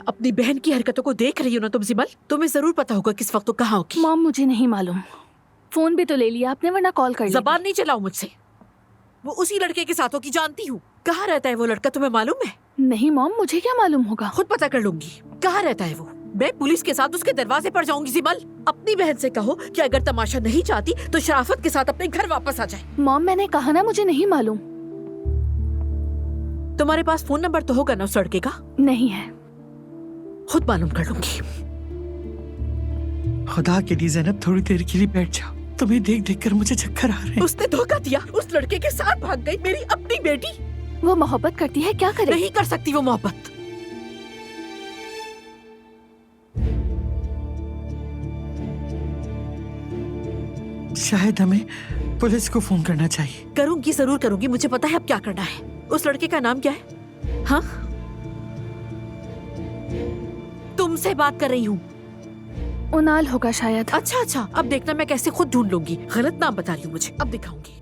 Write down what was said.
अपनी बहन की हरकतों को देख रही हो ना तुम सिमल? तुम्हें जरूर पता होगा किस वक्त तो कहाँ होगी। मॉम मुझे नहीं मालूम, फोन भी तो ले लिया आपने, वरना कॉल कर लेती। जबान नहीं चलाओ मुझसे। वो उसी लड़के के साथ हो की जानती हूँ। कहाँ रहता है वो लड़का, तुम्हें मालूम है? नहीं मॉम, मुझे क्या मालूम होगा। खुद पता कर लूंगी कहाँ रहता है वो। मैं पुलिस के साथ उसके दरवाजे पर जाऊंगी। सिमल, अपनी बहन से कहो कि अगर तमाशा नहीं चाहती तो शराफत के साथ अपने घर वापस आ जाए। मॉम मैंने कहा ना मुझे नहीं मालूम। तुम्हारे पास फोन नंबर तो होगा ना उस लड़के का? नहीं है। खुद मालूम कर लूंगी। खुदा के लिए ज़ैनब थोड़ी देर के लिए बैठ जाओ, तुम्हें देख देख कर मुझे चक्कर आ रहे हैं। उसने धोखा दिया, उस लड़के के साथ भाग गई मेरी अपनी बेटी। वो मोहब्बत करती है, क्या करे? नहीं कर सकती वो मोहब्बत। शायद हमें पुलिस को फोन करना चाहिए। करूंगी, जरूर करूंगी। मुझे पता है अब क्या करना है। उस लड़के का नाम क्या है? हाँ, तुमसे बात कर रही हूँ। उनाल होगा शायद। अच्छा, अब देखना मैं कैसे खुद ढूंढ लूंगी। गलत नाम बता रही हूँ मुझे, अब दिखाऊंगी।